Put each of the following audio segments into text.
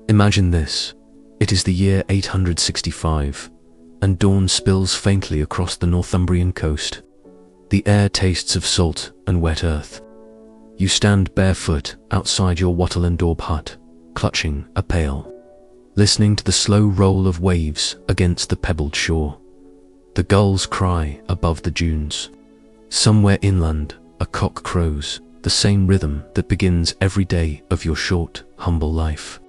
Imagine this. It is the year 865, and dawn spills faintly across the Northumbrian coast. The air tastes of salt and wet earth. You stand barefoot outside your wattle and daub hut, clutching a pail, listening to the slow roll of waves against the pebbled shore. The gulls cry above the dunes. Somewhere inland, a cock crows, the same rhythm that begins every day of your short, humble life.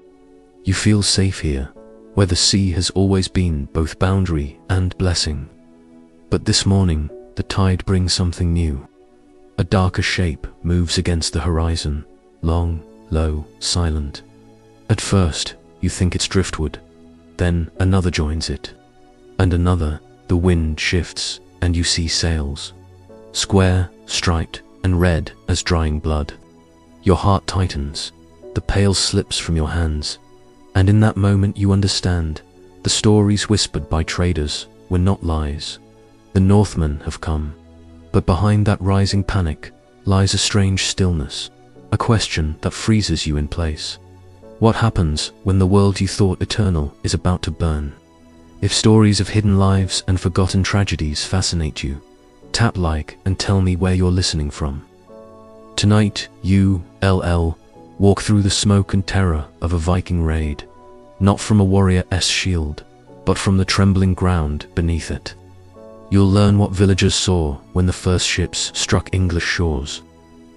You feel safe here, where the sea has always been both boundary and blessing. But this morning, the tide brings something new. A darker shape moves against the horizon, long, low, silent. At first, you think it's driftwood. Then another joins it. And another. The wind shifts, and you see sails. Square, striped, and red as drying blood. Your heart tightens. The pail slips from your hands. And in that moment you understand. The stories whispered by traders were not lies. The Northmen have come. But behind that rising panic lies a strange stillness. A question that freezes you in place. What happens when the world you thought eternal is about to burn? If stories of hidden lives and forgotten tragedies fascinate you, tap like and tell me where you're listening from. Tonight, you, LL, walk through the smoke and terror of a Viking raid, not from a warrior's shield, but from the trembling ground beneath it. You'll learn what villagers saw when the first ships struck English shores,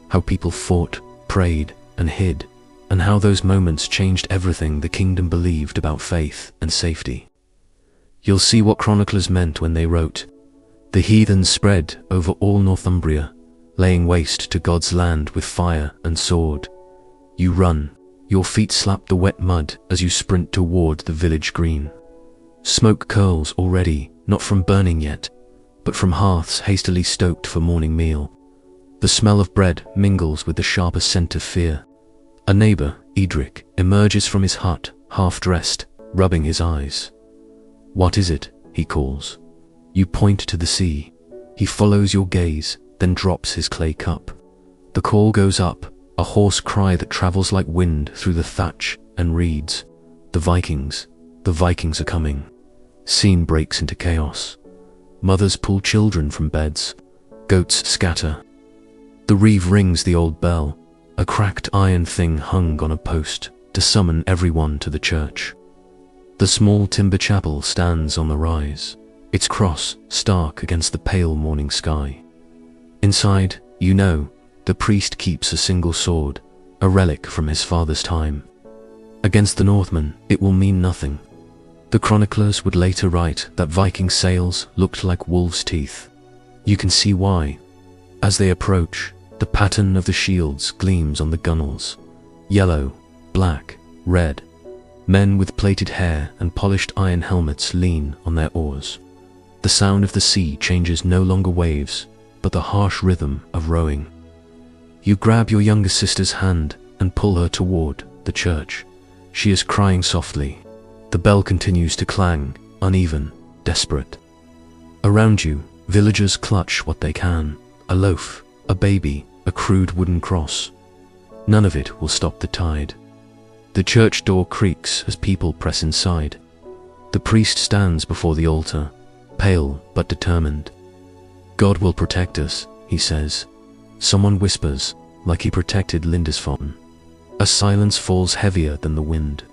how people fought, prayed, and hid, and how those moments changed everything the kingdom believed about faith and safety. You'll see what chroniclers meant when they wrote, "The heathens spread over all Northumbria, laying waste to God's land with fire and sword." You run, your feet slap the wet mud as you sprint toward the village green. Smoke curls already, not from burning yet, but from hearths hastily stoked for morning meal. The smell of bread mingles with the sharper scent of fear. A neighbor, Edric, emerges from his hut, half-dressed, rubbing his eyes. "What is it?" he calls. You point to the sea. He follows your gaze, then drops his clay cup. The call goes up, a hoarse cry that travels like wind through the thatch and reeds. The Vikings are coming. Scene breaks into chaos. Mothers pull children from beds. Goats scatter. The reeve rings the old bell, a cracked iron thing hung on a post to summon everyone to the church. The small timber chapel stands on the rise, its cross stark against the pale morning sky. Inside, you know, the priest keeps a single sword, a relic from his father's time. Against the Northmen, it will mean nothing. The chroniclers would later write that Viking sails looked like wolves' teeth. You can see why. As they approach, the pattern of the shields gleams on the gunwales. Yellow, black, red. Men with plaited hair and polished iron helmets lean on their oars. The sound of the sea changes no longer waves, but the harsh rhythm of rowing. You grab your younger sister's hand and pull her toward the church. She is crying softly. The bell continues to clang, uneven, desperate. Around you, villagers clutch what they can. A loaf, a baby, a crude wooden cross. None of it will stop the tide. The church door creaks as people press inside. The priest stands before the altar, pale but determined. "God will protect us," he says. Someone whispers, like he protected Lindisfarne. A silence falls heavier than the wind.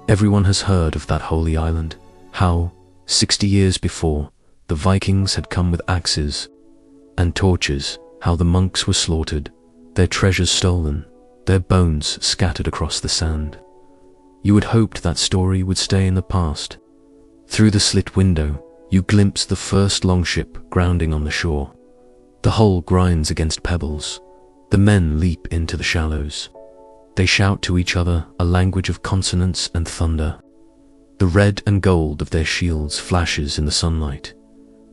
Everyone has heard of that holy island, how, 60 years before, the Vikings had come with axes and torches, how the monks were slaughtered, their treasures stolen, their bones scattered across the sand. You had hoped that story would stay in the past. Through the slit window, you glimpse the first longship grounding on the shore. The hull grinds against pebbles. The men leap into the shallows. They shout to each other a language of consonants and thunder. The red and gold of their shields flashes in the sunlight.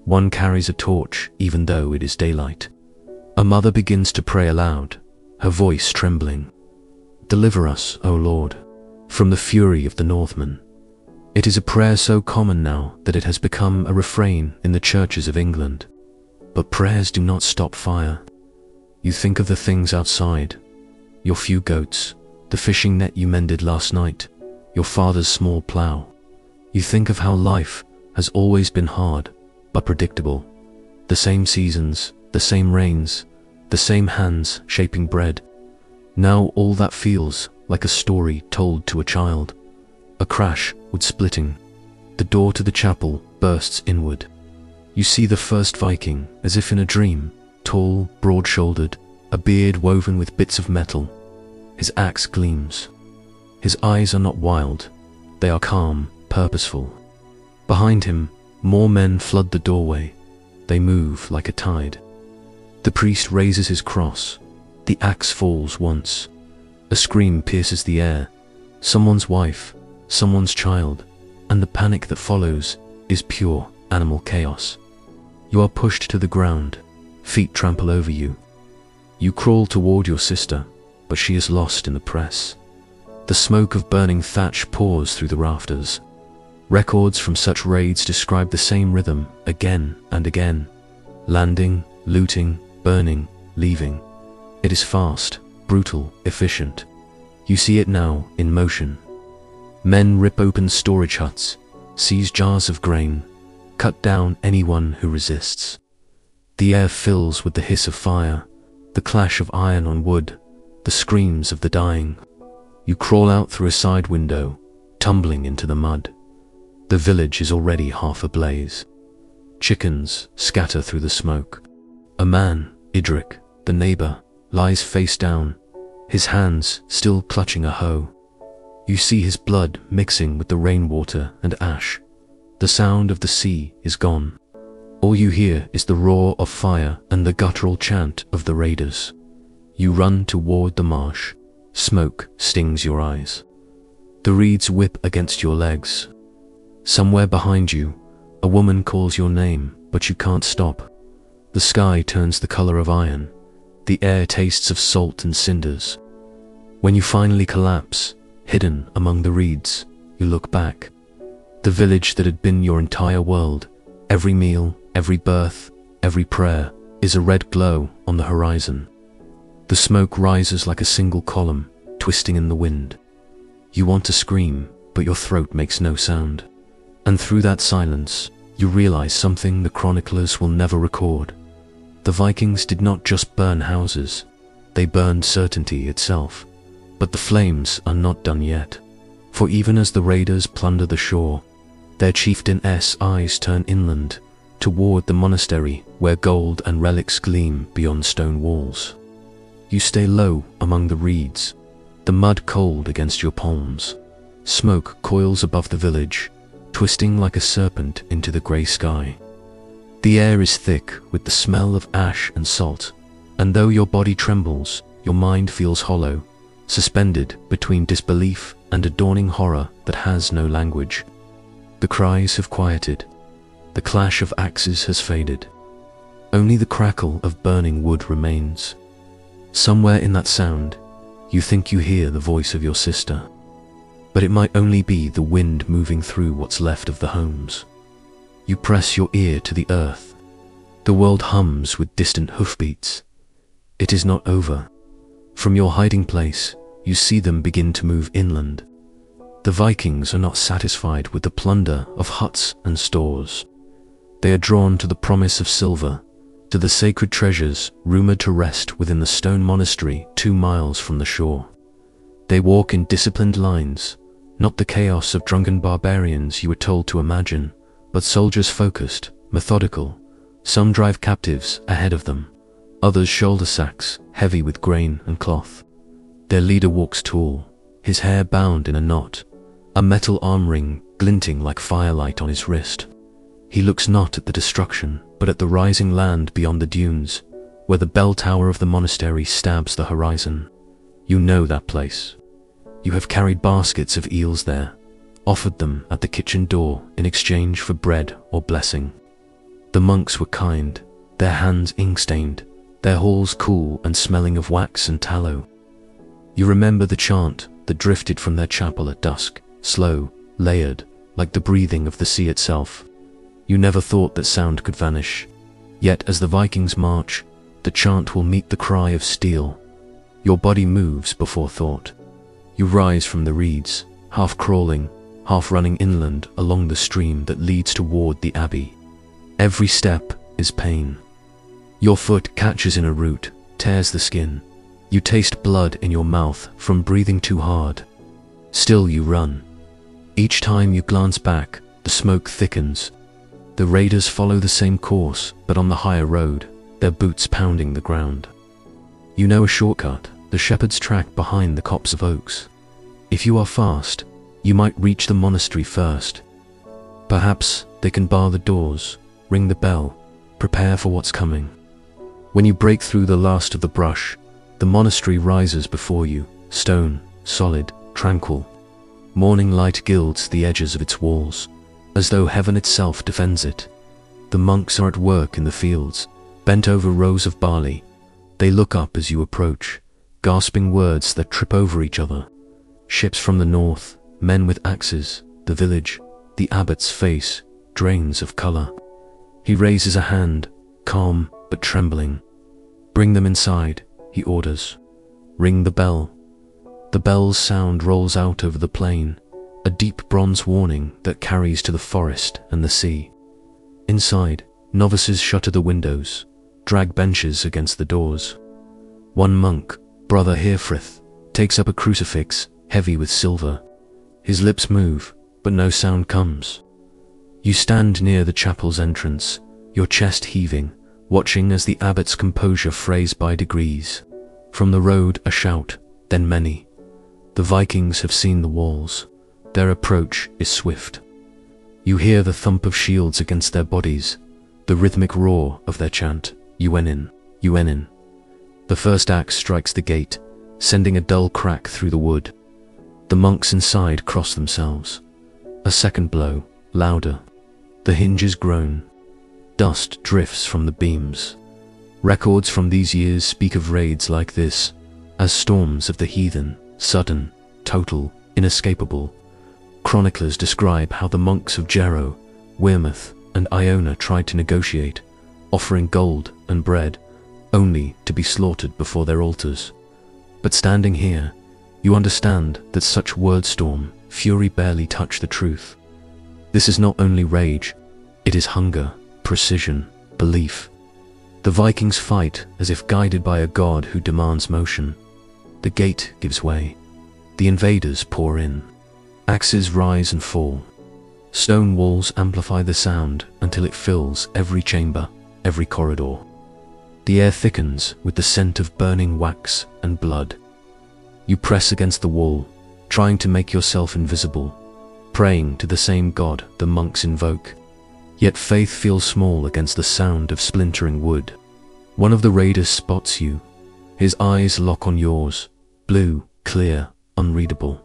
One carries a torch even though it is daylight. A mother begins to pray aloud, her voice trembling. "Deliver us, O Lord, from the fury of the Northmen." It is a prayer so common now that it has become a refrain in the churches of England. But prayers do not stop fire. You think of the things outside, your few goats, the fishing net you mended last night, your father's small plough. You think of how life has always been hard, but predictable. The same seasons, the same rains, the same hands shaping bread. Now all that feels like a story told to a child. A crash wood splitting. The door to the chapel bursts inward. You see the first Viking as if in a dream, tall, broad-shouldered, a beard woven with bits of metal. His axe gleams. His eyes are not wild, they are calm, purposeful. Behind him, more men flood the doorway. They move like a tide. The priest raises his cross. The axe falls once. A scream pierces the air. Someone's wife, someone's child, and the panic that follows is pure animal chaos. You are pushed to the ground. Feet trample over you. You crawl toward your sister, but she is lost in the press. The smoke of burning thatch pours through the rafters. Records from such raids describe the same rhythm again and again. Landing, looting, burning, leaving. It is fast, brutal, efficient. You see it now in motion. Men rip open storage huts, seize jars of grain, cut down anyone who resists. The air fills with the hiss of fire, the clash of iron on wood, the screams of the dying. You crawl out through a side window, tumbling into the mud. The village is already half ablaze. Chickens scatter through the smoke. A man, Idrik, the neighbor, lies face down, his hands still clutching a hoe. You see his blood mixing with the rainwater and ash. The sound of the sea is gone. All you hear is the roar of fire and the guttural chant of the raiders. You run toward the marsh. Smoke stings your eyes. The reeds whip against your legs. Somewhere behind you, a woman calls your name, but you can't stop. The sky turns the color of iron. The air tastes of salt and cinders. When you finally collapse, hidden among the reeds, you look back. The village that had been your entire world, every meal, every birth, every prayer, is a red glow on the horizon. The smoke rises like a single column, twisting in the wind. You want to scream, but your throat makes no sound. And through that silence, you realize something the chroniclers will never record. The Vikings did not just burn houses, they burned certainty itself. But the flames are not done yet. For even as the raiders plunder the shore, their chieftain's eyes turn inland, toward the monastery where gold and relics gleam beyond stone walls. You stay low among the reeds, the mud cold against your palms. Smoke coils above the village, twisting like a serpent into the grey sky. The air is thick with the smell of ash and salt, and though your body trembles, your mind feels hollow, suspended between disbelief and a dawning horror that has no language. The cries have quieted. The clash of axes has faded. Only the crackle of burning wood remains. Somewhere in that sound, you think you hear the voice of your sister. But it might only be the wind moving through what's left of the homes. You press your ear to the earth. The world hums with distant hoofbeats. It is not over. From your hiding place, you see them begin to move inland. The Vikings are not satisfied with the plunder of huts and stores. They are drawn to the promise of silver, to the sacred treasures rumored to rest within the stone monastery 2 miles from the shore. They walk in disciplined lines, not the chaos of drunken barbarians you were told to imagine, but soldiers focused, methodical. Some drive captives ahead of them, others shoulder sacks heavy with grain and cloth. Their leader walks tall, his hair bound in a knot, a metal arm ring glinting like firelight on his wrist. He looks not at the destruction, but at the rising land beyond the dunes, where the bell tower of the monastery stabs the horizon. You know that place. You have carried baskets of eels there, offered them at the kitchen door in exchange for bread or blessing. The monks were kind, their hands ink-stained, their halls cool and smelling of wax and tallow. You remember the chant that drifted from their chapel at dusk, slow, layered, like the breathing of the sea itself. You never thought that sound could vanish. Yet as the Vikings march, the chant will meet the cry of steel. Your body moves before thought. You rise from the reeds, half crawling, half running inland along the stream that leads toward the abbey. Every step is pain. Your foot catches in a root, tears the skin. You taste blood in your mouth from breathing too hard. Still you run. Each time you glance back, the smoke thickens. The raiders follow the same course, but on the higher road, their boots pounding the ground. You know a shortcut, the shepherd's track behind the copse of oaks. If you are fast, you might reach the monastery first. Perhaps they can bar the doors, ring the bell, prepare for what's coming. When you break through the last of the brush, the monastery rises before you, stone, solid, tranquil. Morning light gilds the edges of its walls, as though heaven itself defends it. The monks are at work in the fields, bent over rows of barley. They look up as you approach, gasping words that trip over each other. Ships from the north, men with axes, the village, the abbot's face, drains of color. He raises a hand, calm but trembling. Bring them inside, he orders. Ring the bell. The bell's sound rolls out over the plain, a deep bronze warning that carries to the forest and the sea. Inside, novices shutter the windows, drag benches against the doors. One monk, Brother Herefrith, takes up a crucifix, heavy with silver. His lips move, but no sound comes. You stand near the chapel's entrance, your chest heaving, watching as the abbot's composure frays by degrees. From the road a shout, then many. The Vikings have seen the walls. Their approach is swift. You hear the thump of shields against their bodies, the rhythmic roar of their chant, Uenin, Uenin. The first axe strikes the gate, sending a dull crack through the wood. The monks inside cross themselves. A second blow, louder. The hinges groan. Dust drifts from the beams. Records from these years speak of raids like this, as storms of the heathen, sudden, total, inescapable. Chroniclers describe how the monks of Jarrow, Wearmouth, and Iona tried to negotiate, offering gold and bread, only to be slaughtered before their altars. But standing here, you understand that such wordstorm, fury barely touch the truth. This is not only rage, it is hunger, precision, belief. The Vikings fight as if guided by a god who demands motion. The gate gives way. The invaders pour in. Axes rise and fall. Stone walls amplify the sound until it fills every chamber, every corridor. The air thickens with the scent of burning wax and blood. You press against the wall, trying to make yourself invisible, praying to the same god the monks invoke. Yet faith feels small against the sound of splintering wood. One of the raiders spots you. His eyes lock on yours, blue, clear, unreadable.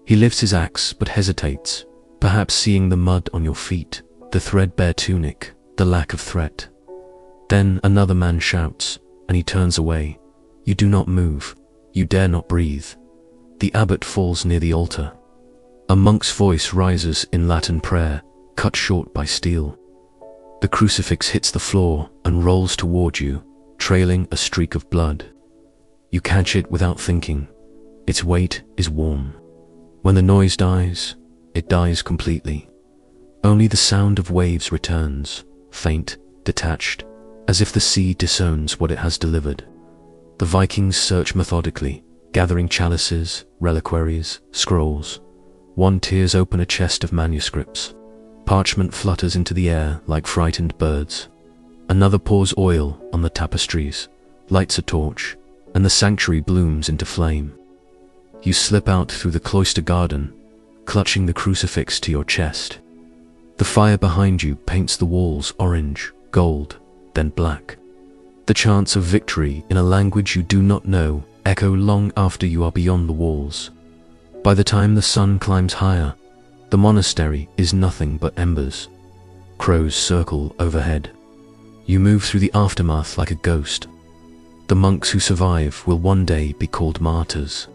He lifts his axe but hesitates, perhaps seeing the mud on your feet, the threadbare tunic, the lack of threat. Then another man shouts, and he turns away. You do not move. You dare not breathe. The abbot falls near the altar. A monk's voice rises in Latin prayer, cut short by steel. The crucifix hits the floor and rolls toward you, trailing a streak of blood. You catch it without thinking. Its weight is warm. When the noise dies, it dies completely. Only the sound of waves returns, faint, detached, as if the sea disowns what it has delivered. The Vikings search methodically, gathering chalices, reliquaries, scrolls. One tears open a chest of manuscripts. Parchment flutters into the air like frightened birds. Another pours oil on the tapestries, lights a torch, and the sanctuary blooms into flame. You slip out through the cloister garden, clutching the crucifix to your chest. The fire behind you paints the walls orange, gold, then black. The chants of victory in a language you do not know echo long after you are beyond the walls. By the time the sun climbs higher, the monastery is nothing but embers. Crows circle overhead. You move through the aftermath like a ghost. The monks who survive will one day be called martyrs.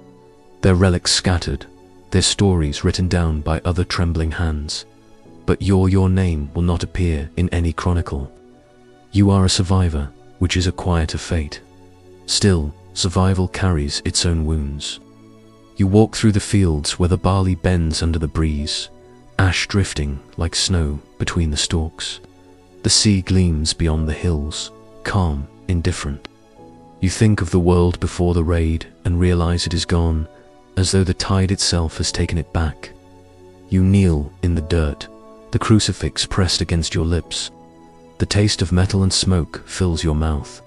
Their relics scattered, their stories written down by other trembling hands. But your name will not appear in any chronicle. You are a survivor, which is a quieter fate. Still, survival carries its own wounds. You walk through the fields where the barley bends under the breeze, ash drifting like snow between the stalks. The sea gleams beyond the hills, calm, indifferent. You think of the world before the raid and realize it is gone, as though the tide itself has taken it back. You kneel in the dirt, the crucifix pressed against your lips. The taste of metal and smoke fills your mouth.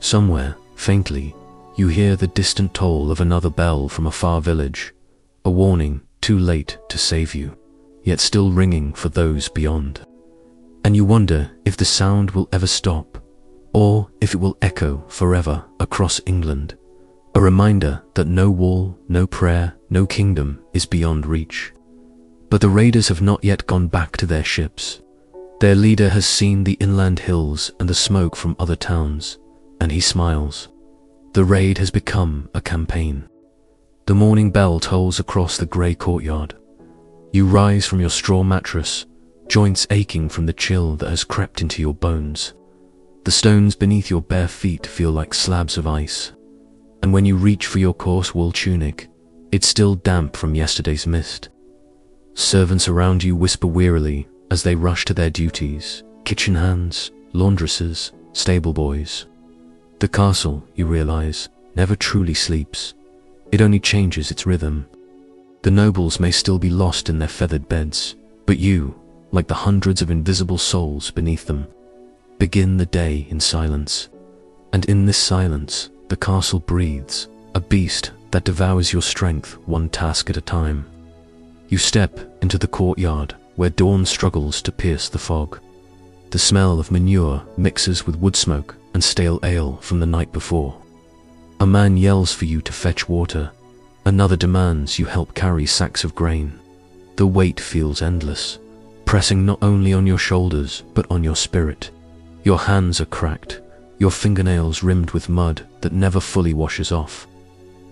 Somewhere, faintly, you hear the distant toll of another bell from a far village, a warning too late to save you, yet still ringing for those beyond. And you wonder if the sound will ever stop, or if it will echo forever across England, a reminder that no wall, no prayer, no kingdom is beyond reach. But the raiders have not yet gone back to their ships. Their leader has seen the inland hills and the smoke from other towns, and he smiles. The raid has become a campaign. The morning bell tolls across the grey courtyard. You rise from your straw mattress, joints aching from the chill that has crept into your bones. The stones beneath your bare feet feel like slabs of ice, and when you reach for your coarse wool tunic, it's still damp from yesterday's mist. Servants around you whisper wearily as they rush to their duties, kitchen hands, laundresses, stable boys. The castle, you realize, never truly sleeps. It only changes its rhythm. The nobles may still be lost in their feathered beds, but you, like the hundreds of invisible souls beneath them, begin the day in silence. And in this silence, the castle breathes, a beast that devours your strength one task at a time. You step into the courtyard where dawn struggles to pierce the fog. The smell of manure mixes with wood smoke and stale ale from the night before. A man yells for you to fetch water. Another demands you help carry sacks of grain. The weight feels endless, pressing not only on your shoulders but on your spirit. Your hands are cracked, your fingernails rimmed with mud that never fully washes off.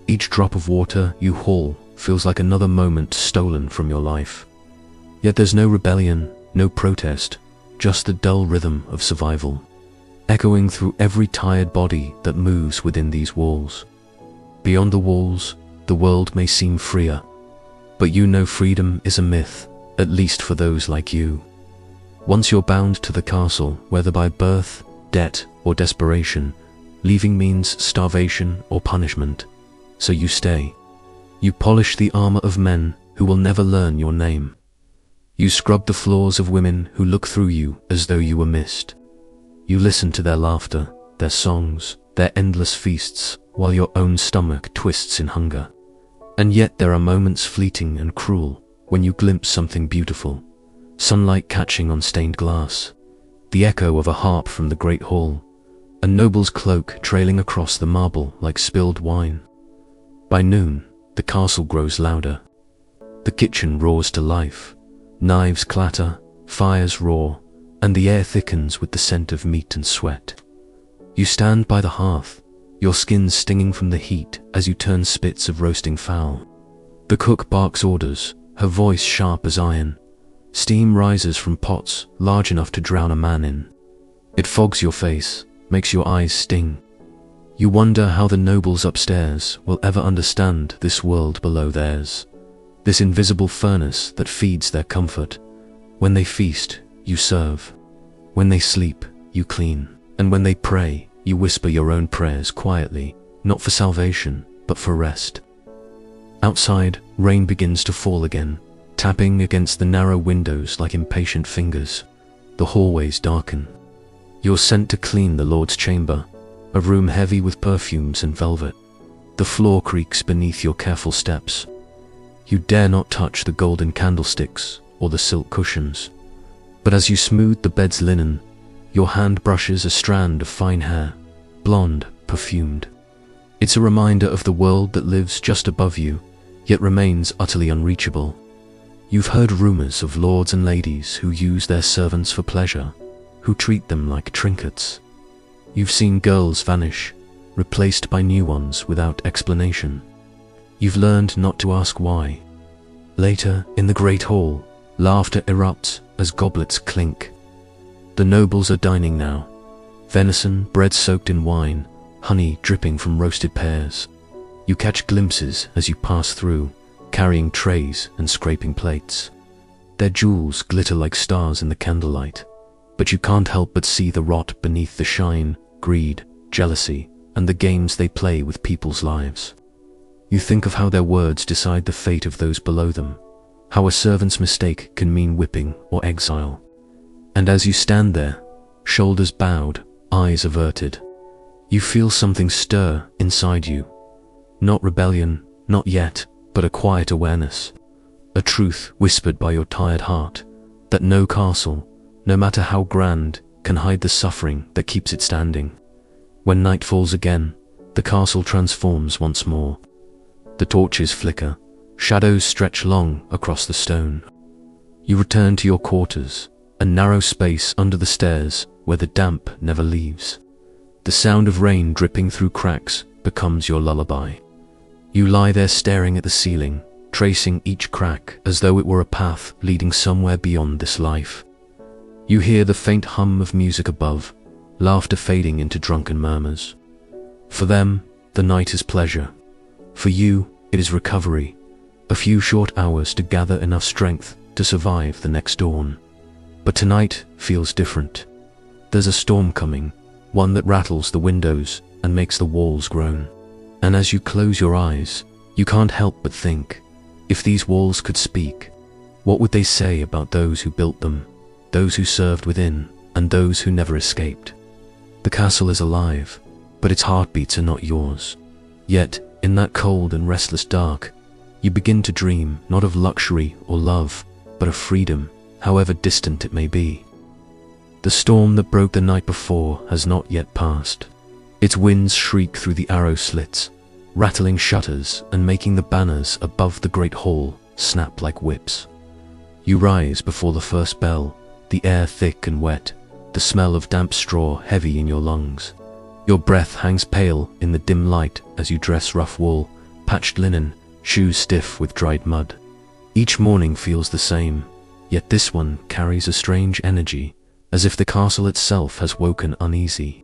Each drop of water you haul feels like another moment stolen from your life. Yet there's no rebellion, no protest, just the dull rhythm of survival, echoing through every tired body that moves within these walls. Beyond the walls, the world may seem freer, but you know freedom is a myth, at least for those like you. Once you're bound to the castle, whether by birth, debt, or desperation, leaving means starvation or punishment. So you stay. You polish the armor of men who will never learn your name. You scrub the floors of women who look through you as though you were mist. You listen to their laughter, their songs, their endless feasts, while your own stomach twists in hunger. And yet there are moments fleeting and cruel when you glimpse something beautiful. Sunlight catching on stained glass, the echo of a harp from the great hall, a noble's cloak trailing across the marble like spilled wine. By noon, the castle grows louder. The kitchen roars to life. Knives clatter, fires roar, and the air thickens with the scent of meat and sweat. You stand by the hearth, your skin stinging from the heat as you turn spits of roasting fowl. The cook barks orders, her voice sharp as iron. Steam rises from pots large enough to drown a man in. It fogs your face, makes your eyes sting. You wonder how the nobles upstairs will ever understand this world below theirs, this invisible furnace that feeds their comfort. When they feast, you serve. When they sleep, you clean. And when they pray, you whisper your own prayers quietly, not for salvation, but for rest. Outside, rain begins to fall again, tapping against the narrow windows like impatient fingers. The hallways darken. You're sent to clean the Lord's chamber, a room heavy with perfumes and velvet. The floor creaks beneath your careful steps. You dare not touch the golden candlesticks or the silk cushions. But as you smooth the bed's linen, your hand brushes a strand of fine hair, blonde, perfumed. It's a reminder of the world that lives just above you, yet remains utterly unreachable. You've heard rumors of lords and ladies who use their servants for pleasure, who treat them like trinkets. You've seen girls vanish, replaced by new ones without explanation. You've learned not to ask why. Later, in the great hall, laughter erupts as goblets clink. The nobles are dining now. Venison, bread soaked in wine, honey dripping from roasted pears. You catch glimpses as you pass through, carrying trays and scraping plates. Their jewels glitter like stars in the candlelight, but you can't help but see the rot beneath the shine, greed, jealousy, and the games they play with people's lives. You think of how their words decide the fate of those below them, how a servant's mistake can mean whipping or exile. And as you stand there, shoulders bowed, eyes averted, you feel something stir inside you. Not rebellion, not yet, but a quiet awareness, a truth whispered by your tired heart, that no castle, no matter how grand, can hide the suffering that keeps it standing. When night falls again, the castle transforms once more. The torches flicker, shadows stretch long across the stone. You return to your quarters, a narrow space under the stairs where the damp never leaves. The sound of rain dripping through cracks becomes your lullaby. You lie there staring at the ceiling, tracing each crack as though it were a path leading somewhere beyond this life. You hear the faint hum of music above, laughter fading into drunken murmurs. For them, the night is pleasure. For you, it is recovery, a few short hours to gather enough strength to survive the next dawn. But tonight feels different. There's a storm coming, one that rattles the windows and makes the walls groan. And as you close your eyes, you can't help but think, if these walls could speak, what would they say about those who built them, those who served within, and those who never escaped? The castle is alive, but its heartbeats are not yours. Yet, in that cold and restless dark, you begin to dream not of luxury or love, but of freedom, however distant it may be. The storm that broke the night before has not yet passed. Its winds shriek through the arrow slits, rattling shutters and making the banners above the great hall snap like whips. You rise before the first bell, the air thick and wet, the smell of damp straw heavy in your lungs. Your breath hangs pale in the dim light as you dress rough wool, patched linen, shoes stiff with dried mud. Each morning feels the same, yet this one carries a strange energy, as if the castle itself has woken uneasy.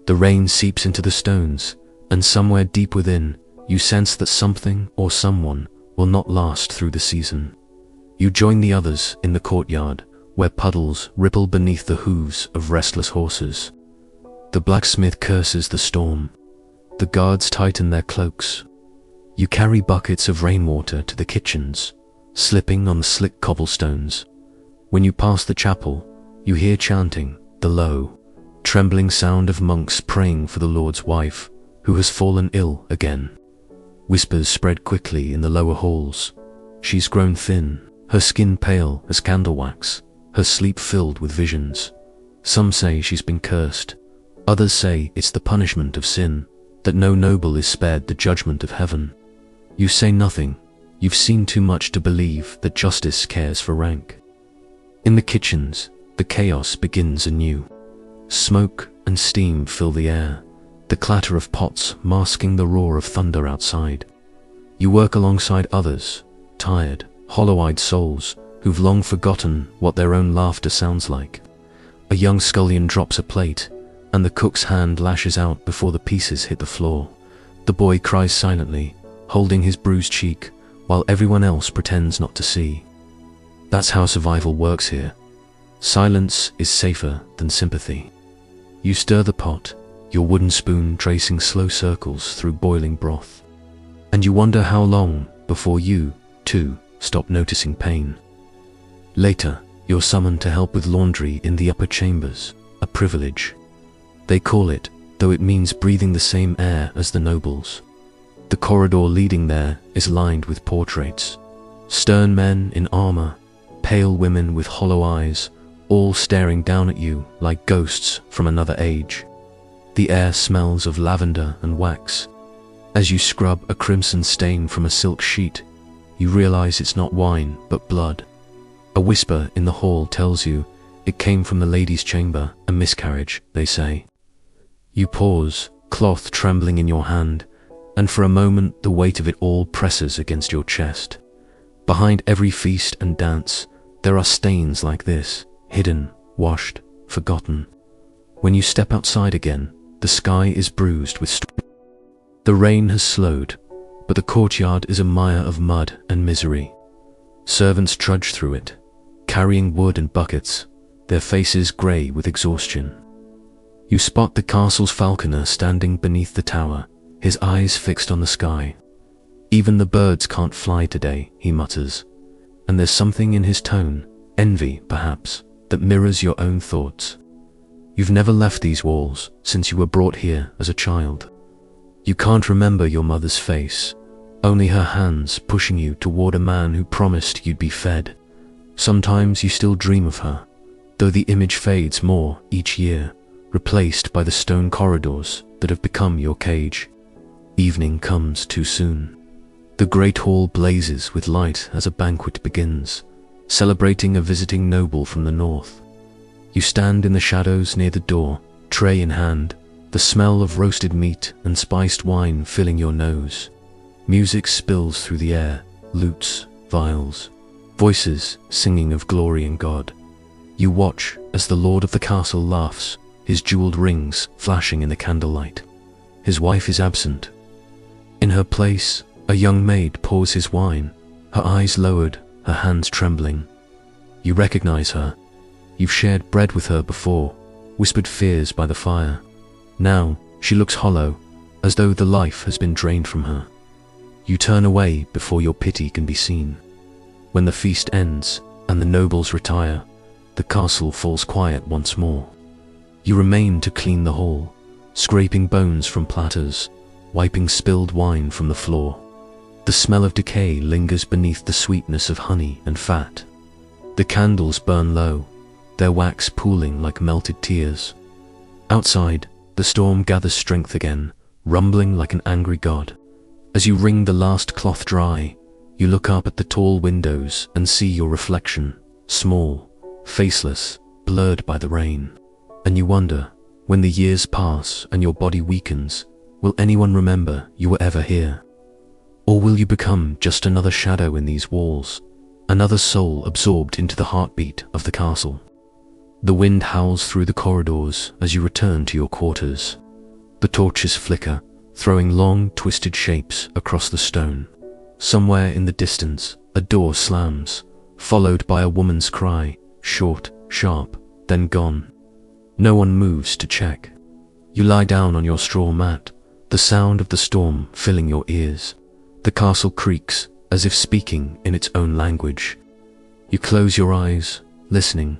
The rain seeps into the stones, and somewhere deep within, you sense that something or someone will not last through the season. You join the others in the courtyard, where puddles ripple beneath the hooves of restless horses. The blacksmith curses the storm. The guards tighten their cloaks. You carry buckets of rainwater to the kitchens, slipping on the slick cobblestones. When you pass the chapel, you hear chanting, the low, trembling sound of monks praying for the Lord's wife, who has fallen ill again. Whispers spread quickly in the lower halls. She's grown thin, her skin pale as candle wax, her sleep filled with visions. Some say she's been cursed. Others say it's the punishment of sin, that no noble is spared the judgment of heaven. You say nothing. You've seen too much to believe that justice cares for rank. In the kitchens, the chaos begins anew. Smoke and steam fill the air, the clatter of pots masking the roar of thunder outside. You work alongside others, tired, hollow-eyed souls who've long forgotten what their own laughter sounds like. A young scullion drops a plate, and the cook's hand lashes out before the pieces hit the floor. The boy cries silently, holding his bruised cheek, while everyone else pretends not to see. That's how survival works here. Silence is safer than sympathy. You stir the pot, your wooden spoon tracing slow circles through boiling broth. And you wonder how long before you, too, stop noticing pain. Later, you're summoned to help with laundry in the upper chambers, a privilege. They call it, though it means breathing the same air as the nobles. The corridor leading there is lined with portraits. Stern men in armor, pale women with hollow eyes, all staring down at you like ghosts from another age. The air smells of lavender and wax. As you scrub a crimson stain from a silk sheet, you realize it's not wine but blood. A whisper in the hall tells you it came from the ladies' chamber, a miscarriage, they say. You pause, cloth trembling in your hand, and for a moment the weight of it all presses against your chest. Behind every feast and dance, there are stains like this, hidden, washed, forgotten. When you step outside again, the sky is bruised with storm. The rain has slowed, but the courtyard is a mire of mud and misery. Servants trudge through it, carrying wood and buckets, their faces grey with exhaustion. You spot the castle's falconer standing beneath the tower, his eyes fixed on the sky. "Even the birds can't fly today," he mutters, and there's something in his tone, envy perhaps, that mirrors your own thoughts. You've never left these walls since you were brought here as a child. You can't remember your mother's face, only her hands pushing you toward a man who promised you'd be fed. Sometimes you still dream of her, though the image fades more each year, replaced by the stone corridors that have become your cage. Evening comes too soon. The great hall blazes with light as a banquet begins, celebrating a visiting noble from the north. You stand in the shadows near the door, tray in hand, the smell of roasted meat and spiced wine filling your nose. Music spills through the air, lutes, viols, voices singing of glory and God. You watch as the lord of the castle laughs, his jeweled rings flashing in the candlelight. His wife is absent. In her place, a young maid pours his wine, her eyes lowered, her hands trembling. You recognize her. You've shared bread with her before, whispered fears by the fire. Now she looks hollow, as though the life has been drained from her. You turn away before your pity can be seen. When the feast ends and the nobles retire, the castle falls quiet once more. You remain to clean the hall, scraping bones from platters, wiping spilled wine from the floor. The smell of decay lingers beneath the sweetness of honey and fat. The candles burn low, their wax pooling like melted tears. Outside, the storm gathers strength again, rumbling like an angry god. As you wring the last cloth dry, you look up at the tall windows and see your reflection, small, faceless, blurred by the rain. And you wonder, when the years pass and your body weakens, will anyone remember you were ever here? Or will you become just another shadow in these walls, another soul absorbed into the heartbeat of the castle? The wind howls through the corridors as you return to your quarters. The torches flicker, throwing long, twisted shapes across the stone. Somewhere in the distance, a door slams, followed by a woman's cry, short, sharp, then gone. No one moves to check. You lie down on your straw mat, the sound of the storm filling your ears. The castle creaks, as if speaking in its own language. You close your eyes, listening,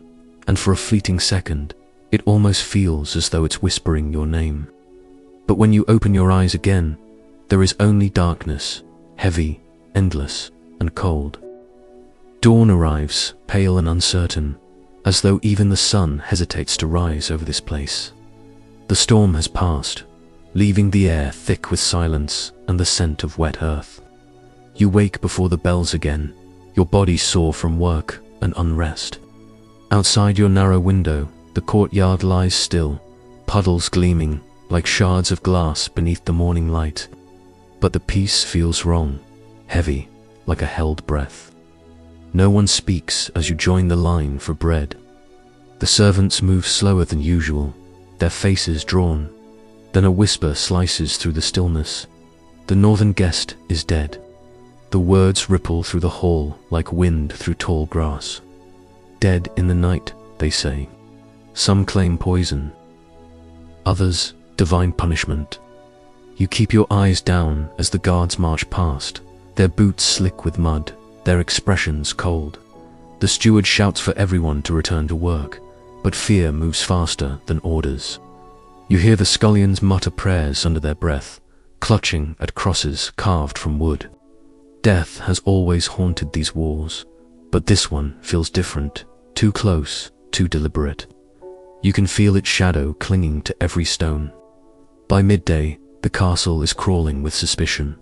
and for a fleeting second, it almost feels as though it's whispering your name. But when you open your eyes again, there is only darkness, heavy, endless, and cold. Dawn arrives, pale and uncertain, as though even the sun hesitates to rise over this place. The storm has passed, leaving the air thick with silence and the scent of wet earth. You wake before the bells again, your body sore from work and unrest. Outside your narrow window, the courtyard lies still, puddles gleaming like shards of glass beneath the morning light. But the peace feels wrong, heavy, like a held breath. No one speaks as you join the line for bread. The servants move slower than usual, their faces drawn. Then a whisper slices through the stillness. The northern guest is dead. The words ripple through the hall like wind through tall grass. Dead in the night, they say. Some claim poison. Others, divine punishment. You keep your eyes down as the guards march past, their boots slick with mud, their expressions cold. The steward shouts for everyone to return to work, but fear moves faster than orders. You hear the scullions mutter prayers under their breath, clutching at crosses carved from wood. Death has always haunted these walls, but this one feels different, too close, too deliberate. You can feel its shadow clinging to every stone. By midday, the castle is crawling with suspicion.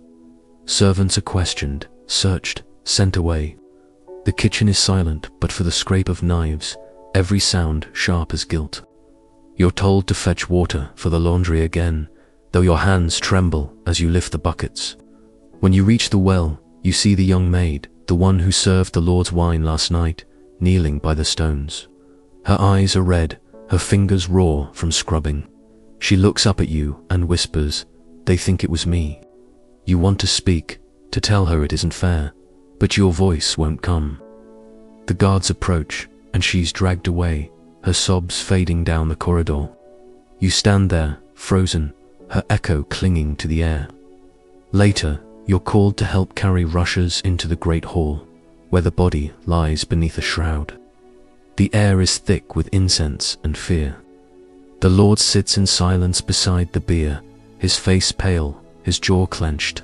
Servants are questioned, searched, sent away. The kitchen is silent, but for the scrape of knives, every sound sharp as guilt. You're told to fetch water for the laundry again, though your hands tremble as you lift the buckets. When you reach the well, you see the young maid, the one who served the Lord's wine last night, kneeling by the stones. Her eyes are red, her fingers raw from scrubbing. She looks up at you and whispers, "They think it was me." You want to speak, to tell her it isn't fair, but your voice won't come. The guards approach, and she's dragged away, her sobs fading down the corridor. You stand there, frozen, her echo clinging to the air. Later, you're called to help carry rushes into the great hall, where the body lies beneath a shroud. The air is thick with incense and fear. The Lord sits in silence beside the bier, his face pale, his jaw clenched.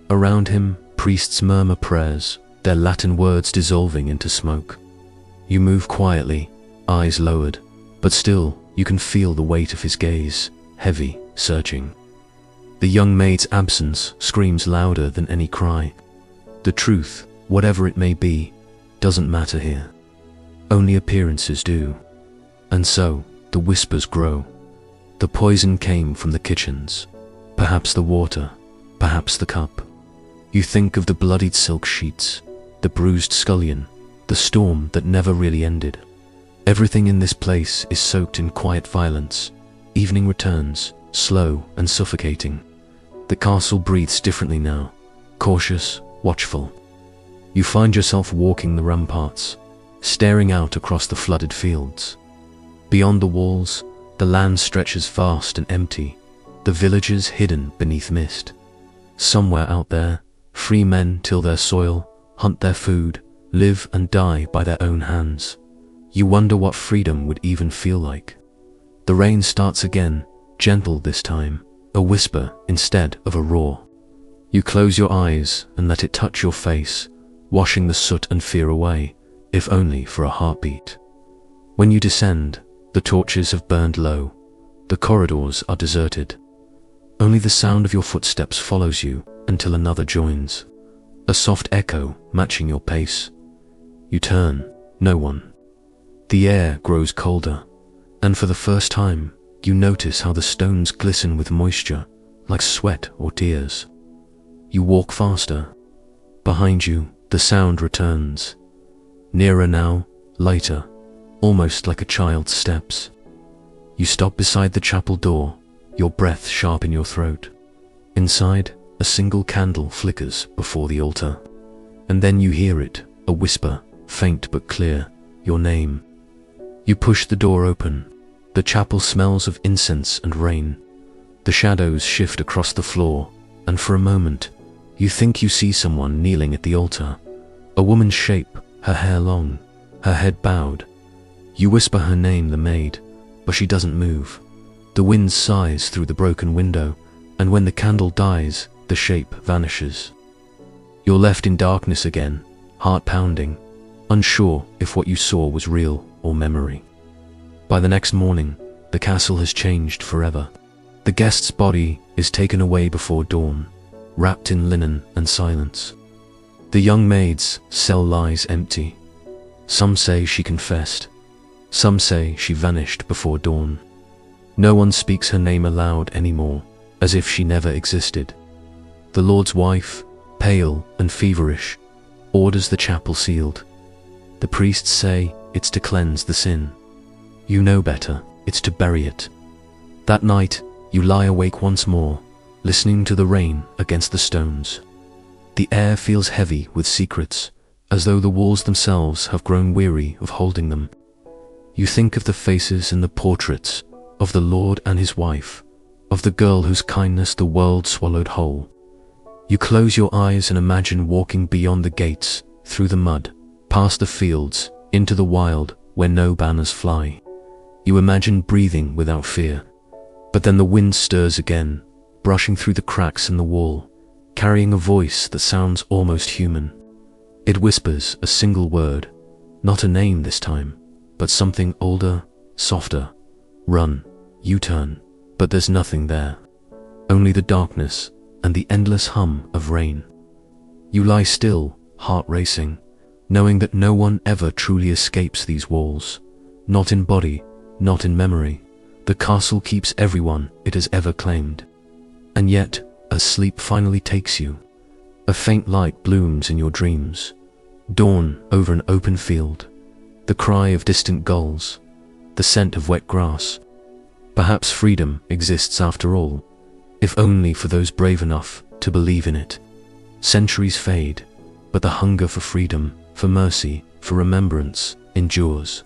Around him, priests murmur prayers, their Latin words dissolving into smoke. You move quietly, eyes lowered, but still you can feel the weight of his gaze, heavy, searching. The young maid's absence screams louder than any cry. The truth, whatever it may be, doesn't matter here. Only appearances do. And so, the whispers grow. The poison came from the kitchens. Perhaps the water, perhaps the cup. You think of the bloodied silk sheets, the bruised scullion, the storm that never really ended. Everything in this place is soaked in quiet violence. Evening returns, slow and suffocating. The castle breathes differently now, cautious, watchful. You find yourself walking the ramparts, staring out across the flooded fields. Beyond the walls, the land stretches vast and empty, the villages hidden beneath mist. Somewhere out there, free men till their soil, hunt their food, live and die by their own hands. You wonder what freedom would even feel like. The rain starts again, gentle this time, a whisper instead of a roar. You close your eyes and let it touch your face, washing the soot and fear away, if only for a heartbeat. When you descend, the torches have burned low. The corridors are deserted. Only the sound of your footsteps follows you until another joins, a soft echo matching your pace. You turn, no one. The air grows colder, and for the first time, you notice how the stones glisten with moisture, like sweat or tears. You walk faster. Behind you, the sound returns. Nearer now, lighter, almost like a child's steps. You stop beside the chapel door, your breath sharp in your throat. Inside, a single candle flickers before the altar. And then you hear it, a whisper, faint but clear, your name. You push the door open. The chapel smells of incense and rain. The shadows shift across the floor, and for a moment, you think you see someone kneeling at the altar. A woman's shape, her hair long, her head bowed. You whisper her name, the maid, but she doesn't move. The wind sighs through the broken window, and when the candle dies, the shape vanishes. You're left in darkness again, heart pounding, unsure if what you saw was real or memory. By the next morning, the castle has changed forever. The guest's body is taken away before dawn, wrapped in linen and silence. The young maid's cell lies empty. Some say she confessed. Some say she vanished before dawn. No one speaks her name aloud anymore, as if she never existed. The Lord's wife, pale and feverish, orders the chapel sealed. The priests say it's to cleanse the sin. You know better, it's to bury it. That night, you lie awake once more, listening to the rain against the stones. The air feels heavy with secrets, as though the walls themselves have grown weary of holding them. You think of the faces in the portraits, of the Lord and his wife, of the girl whose kindness the world swallowed whole. You close your eyes and imagine walking beyond the gates, through the mud, past the fields, into the wild where no banners fly. You imagine breathing without fear. But then the wind stirs again, brushing through the cracks in the wall, carrying a voice that sounds almost human. It whispers a single word, not a name this time, but something older, softer. Run, you turn, but there's nothing there. Only the darkness and the endless hum of rain. You lie still, heart racing, knowing that no one ever truly escapes these walls, not in body, not in memory. The castle keeps everyone it has ever claimed. And yet, as sleep finally takes you, a faint light blooms in your dreams. Dawn over an open field, the cry of distant gulls, the scent of wet grass. Perhaps freedom exists after all, if only for those brave enough to believe in it. Centuries fade, but the hunger for freedom, for mercy, for remembrance endures.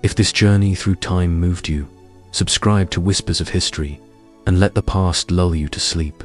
If this journey through time moved you, subscribe to Whispers of History and let the past lull you to sleep.